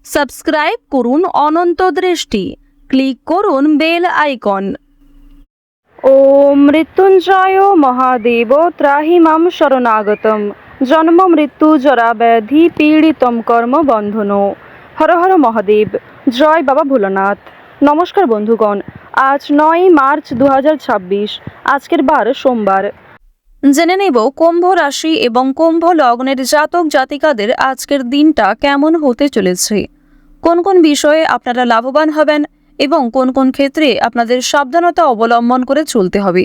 Subscribe করুন অনন্ত দৃষ্টি, click করুন বেল আইকন। ওম মৃত্যুঞ্জয় মহাদেব ত্রাহি মাম শরণাগতম জন্ম মৃত্যু জরা ব্যাধি পীড়িতম কর্ম বন্ধন। হর হর মহাদেব। জয় বাবা ভোলানাথ। নমস্কার বন্ধুগণ, আজ 9 মার্চ 2026, আজকের বার সোমবার। জেনে নেব কুম্ভ রাশি এবং কুম্ভ লগ্নের জাতক জাতিকাদের আজকের দিনটা কেমন হতে চলেছে, কোন কোন বিষয়ে আপনারা লাভবান হবেন এবং কোন কোন ক্ষেত্রে আপনাদের সাবধানতা অবলম্বন করে চলতে হবে।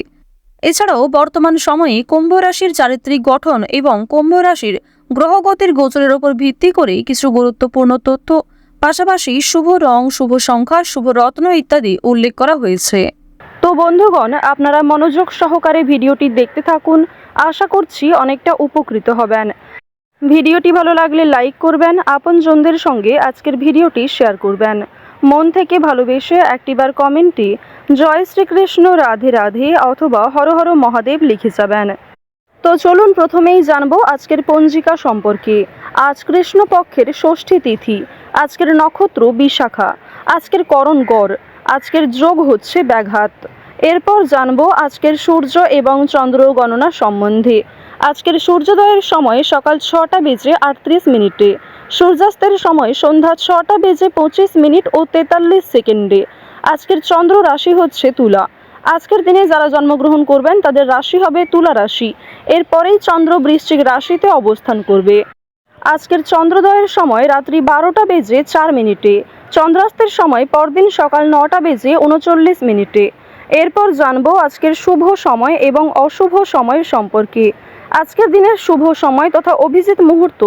এছাড়াও বর্তমান সময়ে কুম্ভ রাশির চারিত্রিক গঠন এবং কুম্ভ রাশির গ্রহগতির গোচরের উপর ভিত্তি করে কিছু গুরুত্বপূর্ণ তথ্য, পাশাপাশি শুভ রং, শুভ সংখ্যা, শুভ রত্ন ইত্যাদি উল্লেখ করা হয়েছে। তো বন্ধুগণ, আপনারা মনোযোগ সহকারে ভিডিওটি দেখতে থাকুন। আশা করছি অনেকটা উপকৃত হবেন। ভিডিওটি ভালো লাগলে লাইক করবেন, আপনজনদের সঙ্গে আজকের ভিডিওটি শেয়ার করবেন। মন থেকে ভালোবেসে একটিবার কমেন্টে জয় শ্রীকৃষ্ণ, রাধে রাধে অথবা হর হর মহাদেব লিখে যাবেন। তো চলুন প্রথমেই জানবো আজকের পঞ্জিকা সম্পর্কে। আজ কৃষ্ণপক্ষের ষষ্ঠী তিথি, আজকের নক্ষত্র বিশাখা, আজকের করণ গড়, আজকের যোগ হচ্ছে ব্যাঘাত। এরপর জানবো আজকের সূর্য এবং চন্দ্র গণনা সম্বন্ধে। আজকের সূর্যোদয়ের সময় সকাল 6টা বেজে 38 মিনিটে, সূর্যাস্তের সময় সন্ধ্যা 6টা বেজে 25 মিনিট ও 43 সেকেন্ডে। আজকের চন্দ্র রাশি হচ্ছে তুলা। আজকের দিনে যারা জন্মগ্রহণ করবেন তাদের রাশি হবে তুলা রাশি। এরপরেই চন্দ্র বৃশ্চিক রাশিতে অবস্থান করবে। আজকের চন্দ্রোদয়ের সময় রাত্রি 12টা বেজে 4 মিনিটে, চন্দ্রাস্তের সময় পরদিন সকাল 9টা বেজে 39 মিনিটে। এরপর জানবো আজকের শুভ সময় এবং অশুভ সময় সম্পর্কে। আজকের দিনের শুভ সময় তথা অভিজিৎ মুহূর্ত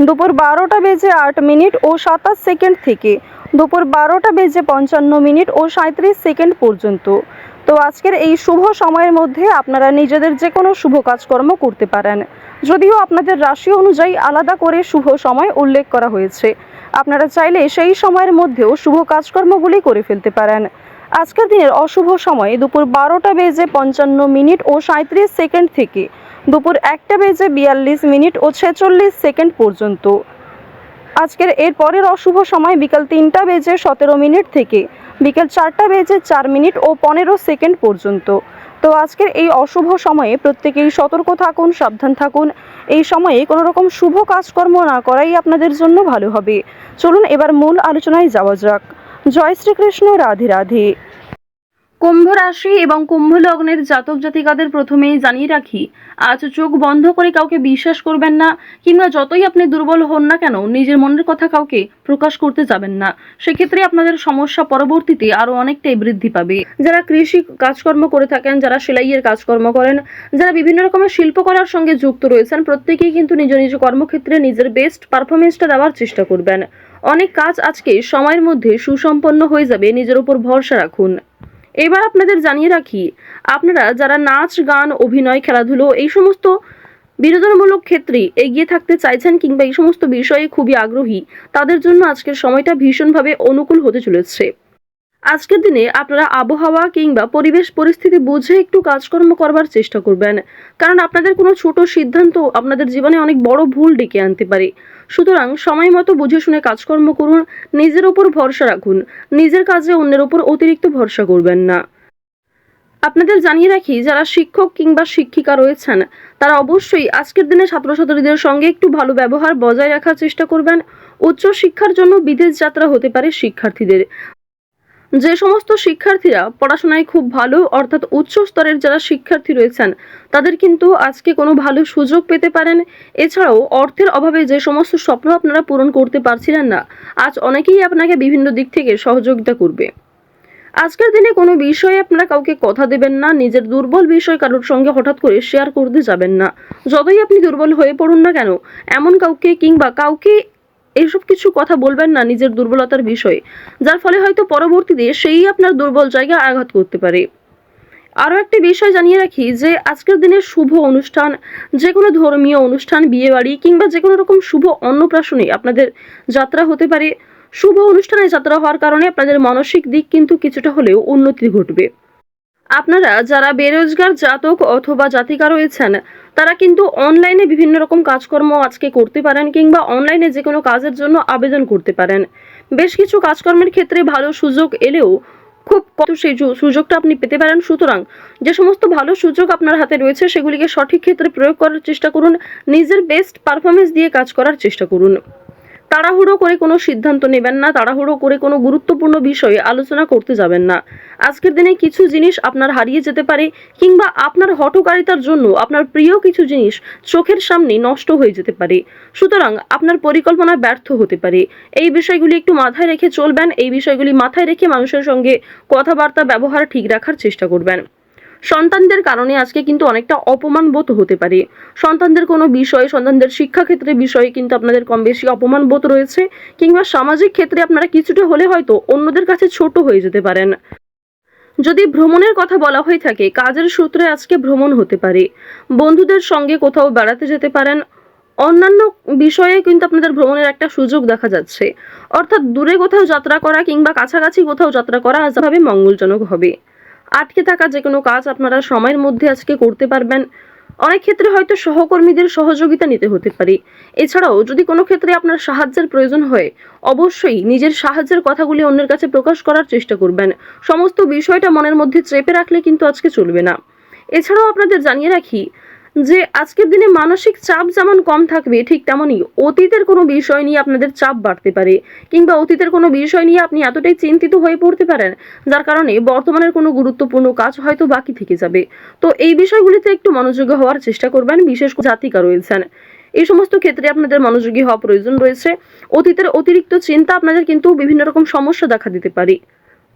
দুপুর 12টা বেজে 8 মিনিট ও 27 সেকেন্ড থেকে দুপুর 12টা বেজে 55 মিনিট ও 37 সেকেন্ড পর্যন্ত। তো আজকের এই শুভ সময়ের মধ্যে আপনারা নিজেদের যে কোনো শুভ কাজকর্ম করতে পারেন, যদিও আপনাদের রাশি অনুযায়ী আলাদা করে শুভ সময় উল্লেখ করা হয়েছে। আপনারা চাইলে সেই সময়ের মধ্যেও শুভ কাজকর্মগুলি করে ফেলতে পারেন। আজকের দিনের অশুভ সময় দুপুর 12টা বেজে 55 মিনিট ও 37 সেকেন্ড থেকে দুপুর 1টা বেজে 42 মিনিট ও 46 সেকেন্ড পর্যন্ত। আজকের এর পরের অশুভ সময় বিকাল 3টা বেজে 17 মিনিট থেকে বিকেল 4টা বেজে 4 মিনিট ও 15 সেকেন্ড পর্যন্ত। তো আজকের এই অশুভ সময়ে প্রত্যেকেই সতর্ক থাকুন, সাবধান থাকুন। এই সময়ে কোনো রকম শুভ কাজকর্ম না করাই আপনাদের জন্য ভালো হবে। চলুন এবার মূল আলোচনায় যাওয়া যাক। জয় শ্রীকৃষ্ণ, রাধে রাধে। কুম্ভ রাশি এবং কুম্ভ লগ্নের জাতক জাতিকাদের প্রথমেই জানিয়ে রাখি, আজ চোখ বন্ধ করে কাউকে বিশ্বাস করবেন না, কিংবা যতই আপনি দুর্বল হন না কেন নিজের মনের কথা কাউকে প্রকাশ করতে যাবেন না। সেক্ষেত্রে আপনাদের সমস্যা পরবর্তীতে আরো অনেকটাই বৃদ্ধি পাবে। যারা কৃষি কাজকর্ম করে থাকেন, যারা সেলাইয়ের কাজকর্ম করেন, যারা বিভিন্ন রকমের শিল্পকলার সঙ্গে যুক্ত রয়েছেন, প্রত্যেকেই কিন্তু নিজ নিজ কর্মক্ষেত্রে নিজের বেস্ট পারফরমেন্সটা দেওয়ার চেষ্টা করবেন। অনেক কাজ আজকে সময়ের মধ্যে সুসম্পন্ন হয়ে যাবে, নিজের উপর ভরসা রাখুন। এবার আপনাদের জানিয়ে রাখি, আপনারা যারা নাচ, গান, অভিনয়, খেলাধুলো এই সমস্ত বিনোদনমূলক ক্ষেত্রে এগিয়ে থাকতে চাইছেন কিংবা এই সমস্ত বিষয়ে খুবই আগ্রহী, তাদের জন্য আজকের সময়টা ভীষণভাবে অনুকূল হতে চলেছে। আজকের দিনে আপনারা আবহাওয়া কিংবা পরিবেশ পরিস্থিতি বুঝে একটু কাজকর্ম করবার চেষ্টা করবেন, কারণ আপনাদের কোনো ছোট সিদ্ধান্ত আপনাদের জীবনে অনেক বড় ভুল ডেকে আনতে পারে। সুতরাং সময় মতো বুঝে শুনে কাজকর্ম করুন, নিজের উপর ভরসা রাখুন, নিজের কাজে অন্যের উপর অতিরিক্ত ভরসা করবেন না। আপনাদের জানিয়ে রাখি, যারা শিক্ষক কিংবা শিক্ষিকা রয়েছেন তারা অবশ্যই আজকের দিনে ছাত্রছাত্রীদের সঙ্গে একটু ভালো ব্যবহার বজায় রাখার চেষ্টা করবেন। উচ্চ শিক্ষার জন্য বিদেশ যাত্রা হতে পারে শিক্ষার্থীদের। যে সমস্ত শিক্ষার্থীরা পড়াশোনায় খুব ভালো, অর্থাৎ উচ্চ স্তরের যারা শিক্ষার্থী রয়েছেন, তাদের কিন্তু আজকে কোনো ভালো সুযোগ পেতে পারেন। এছাড়াও অর্থের অভাবে যে সমস্ত স্বপ্ন আপনারা পূরণ করতে পারছিলেন না, আজ অনেকেই আপনাকে বিভিন্ন দিক থেকে সহযোগিতা করবে। আজকের দিনে কোনো বিষয়ে আপনারা কাউকে কথা দেবেন না, নিজের দুর্বল বিষয় কারোর সঙ্গে হঠাৎ করে শেয়ার করতে যাবেন না। যতই আপনি দুর্বল হয়ে পড়ুন না কেন, এমন কাউকে কিংবা কাউকে এইসব কিছু কথা বলবেন না নিজের দুর্বলতার বিষয়ে, যার ফলে হয়তো পরবর্তীতে সেই আপনার দুর্বল জায়গায় আঘাত করতে পারে। আরও একটি বিষয় জানিয়ে রাখি যে আজকের দিনের শুভ অনুষ্ঠান, যে কোনো ধর্মীয় অনুষ্ঠান, বিয়ে বাড়ি কিংবা যে কোনো রকম শুভ অন্নপ্রাশনে আপনাদের যাত্রা হতে পারে। শুভ অনুষ্ঠানে যাত্রা হওয়ার কারণে আপনাদের মানসিক দিক কিন্তু কিছুটা হলেও উন্নতি ঘটবে। আপনারা যারা বেরোজগার জাতক অথবা জাতিকা রয়েছেন, তারা কিন্তু অনলাইনে বিভিন্ন রকম কাজকর্ম আজকে করতে পারেন কিংবা অনলাইনে যে কোনো কাজের জন্য আবেদন করতে পারেন। বেশ কিছু কাজকর্মের ক্ষেত্রে ভালো সুযোগ এলেও খুব কত সেই সুযোগটা আপনি পেতে পারেন। সুতরাং যে সমস্ত ভালো সুযোগ আপনার হাতে রয়েছে সেগুলিকে সঠিক ক্ষেত্রে প্রয়োগ করার চেষ্টা করুন, নিজের বেস্ট পারফরমেন্স দিয়ে কাজ করার চেষ্টা করুন। তাড়াহুড়ো করে কোনো সিদ্ধান্ত নেবেন না, তাড়াহুড়ো করে কোনো গুরুত্বপূর্ণ বিষয়ে আলোচনা করতে যাবেন না। আজকের দিনে কিছু জিনিস আপনার হারিয়ে যেতে পারে, কিংবা আপনার হঠকারিতার জন্য আপনার প্রিয় কিছু জিনিস চোখের সামনে নষ্ট হয়ে যেতে পারে। সুতরাং আপনার পরিকল্পনা ব্যর্থ হতে পারে। এই বিষয়গুলি একটু মাথায় রেখে চলবেন, এই বিষয়গুলি মাথায় রেখে মানুষের সঙ্গে কথাবার্তা ব্যবহার ঠিক রাখার চেষ্টা করবেন। সন্তানদের কারণে আজকে কিন্তু অনেকটা অপমান বোধ হতে পারে। সন্তানদের কোনো বিষয়, সন্তানদের শিক্ষাক্ষেত্রে বিষয়ে কিন্তু আপনাদের কম বেশি অপমান বোধ রয়েছে, কিংবা সামাজিক ক্ষেত্রে আপনারা কিছুটা হলে হয়তো অন্যদের কাছে ছোট হয়ে যেতে পারেন। যদি ভ্রমণের কথা বলা হয়ে থাকে, কাজের সূত্রে আজকে ভ্রমণ হতে পারে, বন্ধুদের সঙ্গে কোথাও বেড়াতে যেতে পারেন, অন্যান্য বিষয়ে কিন্তু আপনাদের ভ্রমণের একটা সুযোগ দেখা যাচ্ছে। অর্থাৎ দূরে কোথাও যাত্রা করা কিংবা কাছাকাছি কোথাও যাত্রা করা আজভাবে মঙ্গলজনক হবে। আটকে থাকা যে কোনো কাজ আপনারা সময়ের মধ্যে আজকে করতে পারবেন। অনেক ক্ষেত্রে হয়তো সহকর্মীদের সহযোগিতা নিতে হতে পারে। এছাড়াও যদি কোনো ক্ষেত্রে আপনার সাহায্যের প্রয়োজন হয়, অবশ্যই নিজের সাহায্যের কথাগুলি অন্যের কাছে প্রকাশ করার চেষ্টা করবেন। সমস্ত বিষয়টা মনের মধ্যে চেপে রাখলে কিন্তু আজকে চলবে না। এছাড়াও আপনাদের জানিয়ে রাখি যে আজকের দিনে মানসিক চাপ যেমন কম থাকবে, ঠিক তেমনই অতীতের কোনো বিষয় নিয়ে আপনাদের চাপ বাড়তে পারে, কিংবা অতীতের কোনো বিষয় নিয়ে আপনি এতটাই চিন্তিত হয়ে পড়তে পারেন যার কারণে বর্তমানের কোনো গুরুত্বপূর্ণ কাজ হয়তো বাকি থেকে যাবে। তো এই বিষয়গুলিতে একটু মনোযোগী হওয়ার চেষ্টা করবেন। বিশেষ করে জাতিকা রয়েছেন, এই সমস্ত ক্ষেত্রে আপনাদের মনোযোগী হওয়া প্রয়োজন রয়েছে। অতীতের অতিরিক্ত চিন্তা আপনাদের কিন্তু বিভিন্ন রকম সমস্যা দেখা দিতে পারে।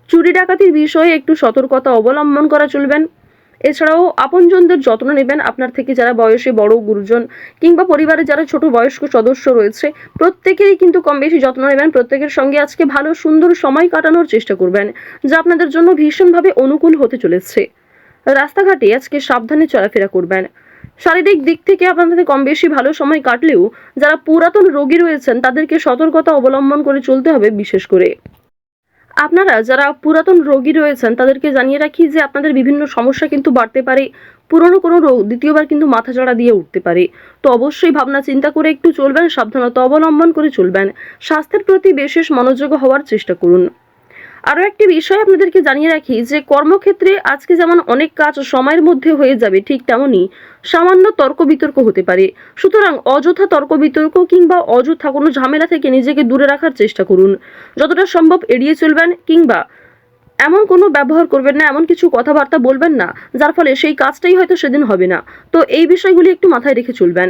চুরি ডাকাতির বিষয়ে একটু সতর্কতা অবলম্বন করা চলবেন। এছাড়াও আপনজনদের যত্ন নেবেন। আপনার থেকে যারা বয়সে বড়, গুরুজন কিংবা পরিবারে যারা ছোট বয়স্ক সদস্য রয়েছে, প্রত্যেকেরই কিন্তু কম বেশি যত্ন নেবেন। প্রত্যেকের সঙ্গে আজকে ভালো সুন্দর সময় কাটানোর চেষ্টা করবেন, যা আপনাদের জন্য ভীষণভাবে অনুকূল হতে চলেছে। রাস্তাঘাটে আজকে সাবধানে চলাফেরা করবেন। শারীরিক দিক থেকে আপনাদের কম বেশি ভালো সময় কাটলেও যারা পুরাতন রোগী রয়েছেন তাদেরকে সতর্কতা অবলম্বন করে চলতে হবে। বিশেষ করে আপনারা যারা পুরাতন রোগী রয়েছেন তাদেরকে জানিয়ে রাখি যে আপনাদের বিভিন্ন সমস্যা কিন্তু বাড়তে পারে। পুরনো কোনো রোগ দ্বিতীয়বার কিন্তু মাথাচাড়া দিয়ে উঠতে পারে। তো অবশ্যই ভাবনা চিন্তা করে একটু চলবেন, সাবধানতা অবলম্বন করে চলবেন। স্বাস্থ্যের প্রতি বিশেষ মনোযোগ হওয়ার চেষ্টা করুন। আরও একটি বিষয় আপনাদেরকে জানিয়ে রাখি যে কর্মক্ষেত্রে আজকে যেমন অনেক কাজ সময়ের মধ্যে হয়ে যাবে, ঠিক তেমনই সামান্য তর্ক বিতর্ক হতে পারে। সুতরাং অযথা তর্ক বিতর্ক কিংবা অযথা কোনো ঝামেলা থেকে নিজেকে দূরে রাখার চেষ্টা করুন। যতটা সম্ভব এড়িয়ে চলবেন, কিংবা এমন কোনো ব্যবহার করবেন না, এমন কিছু কথাবার্তা বলবেন না যার ফলে সেই কাজটাই হয়তো সেদিন হবে না। তো এই বিষয়গুলি একটু মাথায় রেখে চলবেন।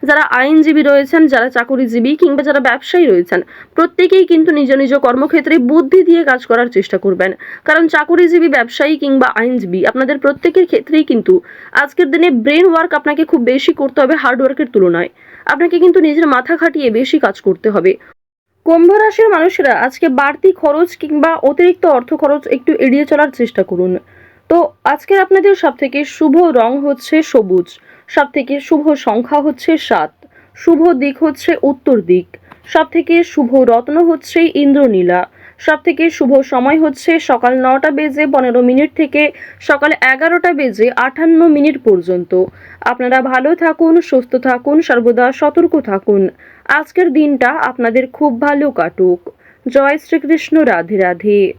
যারা আইনজীবী রয়েছেন, যারা চাকরিজীবী কিংবা যারা ব্যবসায়ী রয়েছেন, প্রত্যেকেই কিন্তু নিজ নিজ কর্মক্ষেত্রে বুদ্ধি দিয়ে কাজ করার চেষ্টা করবেন। কারণ চাকরিজীবী, ব্যবসায়ী কিংবা আইনজীবী আপনাদের প্রত্যেকের ক্ষেত্রেই কিন্তু আজকের দিনে ব্রেন ওয়ার্ক আপনাকে খুব বেশি করতে হবে হার্ড ওয়ার্কের তুলনায়। আপনাকে কিন্তু নিজের মাথা খাটিয়ে বেশি কাজ করতে হবে। কুম্ভ রাশির মানুষেরা আজকে বাড়তি খরচ কিংবা অতিরিক্ত অর্থ খরচ একটু এড়িয়ে চলার চেষ্টা করুন। তো আজকের আপনাদের সবথেকে শুভ রং হচ্ছে সবুজ, সবথেকে শুভ সংখ্যা হচ্ছে 7, শুভ দিক হচ্ছে উত্তর দিক, সবথেকে শুভ রত্ন হচ্ছে ইন্দ্রনীলা, সবথেকে শুভ সময় হচ্ছে সকাল 9:15 থেকে সকাল 11:58 পর্যন্ত। আপনারা ভালো থাকুন, সুস্থ থাকুন, সর্বদা সতর্ক থাকুন। আজকের দিনটা আপনাদের খুব ভালো কাটুক। জয় শ্রীকৃষ্ণ। রাধে রাধে।